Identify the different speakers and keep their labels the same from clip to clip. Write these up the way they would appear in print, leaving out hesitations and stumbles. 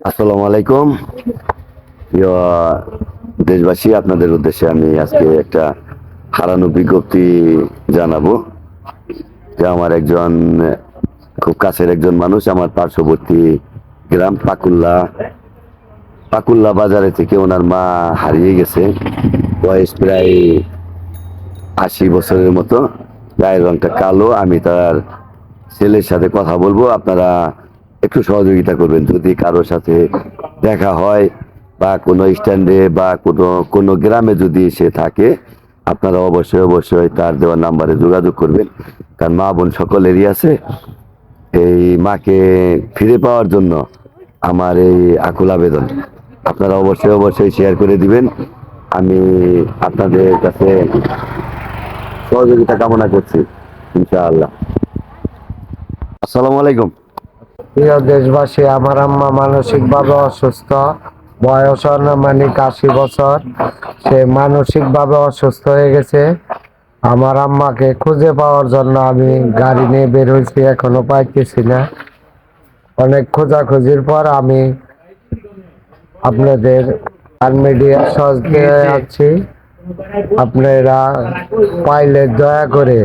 Speaker 1: আসসালামু আলাইকুম প্রিয় দেশবাসী, আপনাদের উদ্দেশ্যে আমি আজকে একটা হারানো বিজ্ঞপ্তি জানাবো যে আমার একজন খুব কাছের একজন মানুষ আমার পার্শ্ববর্তী গ্রাম পাকুল্লা বাজারে থেকে ওনার মা হারিয়ে গেছে। বয়স প্রায় 80 বছরের মতো, গায়ের রংটা কালো। আমি তার ছেলের সাথে কথা বলবো, আপনারা একটু সহযোগিতা করবেন। যদি কারোর সাথে দেখা হয় বা কোনো স্ট্যান্ডে বা কোনো গ্রামে যদি সে থাকে, আপনারা অবশ্যই অবশ্যই তার দেওয়া নাম্বারে যোগাযোগ করবেন। তার মা বোন সকলেরই আছে। এই মাকে ফিরে পাওয়ার জন্য আমার এই আকুল আবেদন, আপনারা অবশ্যই অবশ্যই শেয়ার করে দিবেন। আমি আপনাদের কাছে সহযোগিতা কামনা করছি ইনশাআল্লাহ। আসসালামু আলাইকুম।
Speaker 2: প্রিয় দেশবাসী, আমার আম্মা মানসিকভাবে অসুস্থ। বয়স আনুমানিক 80 বছর। সে মানসিকভাবে অসুস্থ হয়ে গেছে। আমার আম্মাকে খুঁজে পাওয়ার জন্য আমি গাড়ি নিয়ে বের হয়েছি, এখনো পাইতেছি না। অনেক খোঁজাখুঁজির পর আমি আপনাদের মিডিয়ার সহজে আছি। আপনারা পাইলে দয়া করে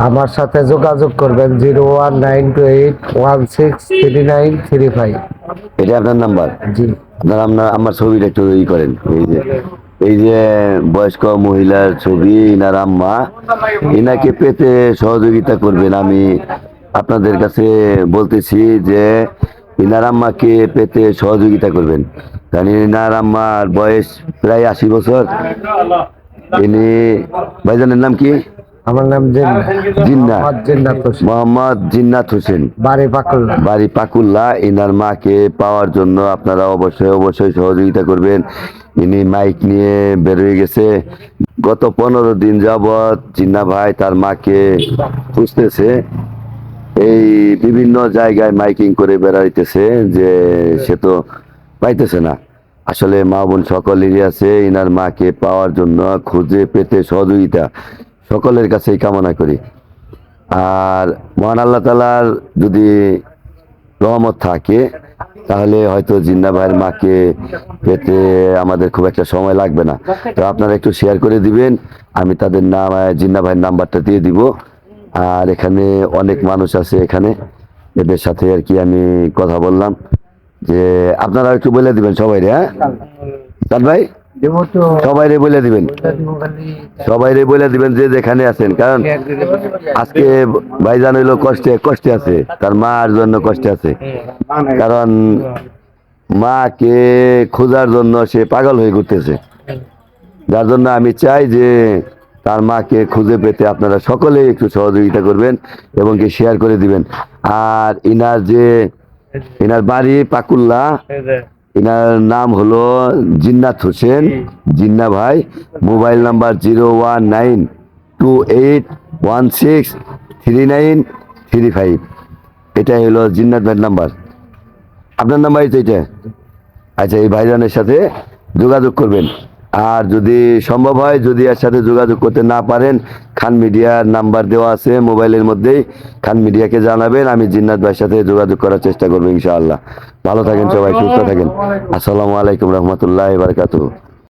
Speaker 2: আমার সাথে যোগাযোগ করবেন 01928163935।
Speaker 1: এটা আপনার নাম্বার?
Speaker 2: জি,
Speaker 1: আপনার আমার ছবিটা একটু করেন। এই যে বয়স্ক মহিলার ছবি, ইনার আম্মা, ইনাকে পেতে সহযোগিতা করবেন। আমি আপনাদের কাছে বলতেছি যে ইনার আম্মাকে পেতে সহযোগিতা করবেন, কারণ ইনার আম্মার বয়স প্রায় 80 বছর। ইনি, ভাইজানের নাম কি?
Speaker 2: আমার নাম
Speaker 1: মোহাম্মদ জিন্নাত হোসেন, বাড়ি পাকুল্লা। ইনার মাকে পাওয়ার জন্য আপনারা অবশ্যই অবশ্যই সহযোগিতা করবেন। ইনি মাইক নিয়ে বেরোয় গেছে। গত 15 দিন যাবৎ জিন্না ভাই তার মাকে খুঁজতেছে। এই বিভিন্ন জায়গায় মাইকিং করে বেড়াইতেছে যে সে তো পাইতেছে না। আসলে মা বোন সকলেরই আছে। ইনার মাকে পাওয়ার জন্য খুঁজে পেতে সহযোগিতা সকলের কাছেই কামনা করি। আর মহান আল্লাহ তাআলার যদি রহমত থাকে, তাহলে হয়তো জিন্না ভাইয়ের মাকে পেতে আমাদের খুব একটা সময় লাগবে না। তো আপনারা একটু শেয়ার করে দিবেন। আমি তাদের নাম, জিন্না ভাইয়ের নাম্বারটা দিয়ে দিব। আর এখানে অনেক মানুষ আছে, এখানে এদের সাথে আর কি আমি কথা বললাম যে আপনারা একটু বলে দিবেন সবাই রে। হ্যাঁ চাঁদ ভাই, সবাইরে বলে দিবেন, সবাইরে বলে দিবেন যে যেখানে আছেন। কারণ আজকে ভাইজান হইলো কষ্টে কষ্টে আছে, তার মার জন্য কষ্টে আছে। কারণ মাকে খোঁজার জন্য সে পাগল হয়ে ঘুরতেছে। যার জন্য আমি চাই যে তার মাকে খুঁজে পেতে আপনারা সকলে একটু সহযোগিতা করবেন এবং কি শেয়ার করে দিবেন। আর ইনার বাড়ি পাকুল্লা, ইনার নাম হলো জিন্নাত হোসেন, জিন্না ভাই। Mobile number 01928163935। এটাই হলো জিন্নাত ভাইয়ের নাম্বার। আপনার নাম্বারই তো এটা? আচ্ছা, এই ভাইজানের সাথে যোগাযোগ করবেন। আর যদি সম্ভব হয়, যদি এর সাথে যোগাযোগ করতে না পারেন, খান মিডিয়ার নাম্বার দেওয়া আছে মোবাইলের মধ্যেই, খান মিডিয়াকে জানাবেন। আমি জিন্নাত ভাইয়ের সাথে যোগাযোগ করার চেষ্টা করবো ইনশাআল্লাহ। ভালো থাকেন সবাই, সুস্থ থাকেন। আসসালামু আলাইকুম রহমতুল্লাহ বারকাতুহু।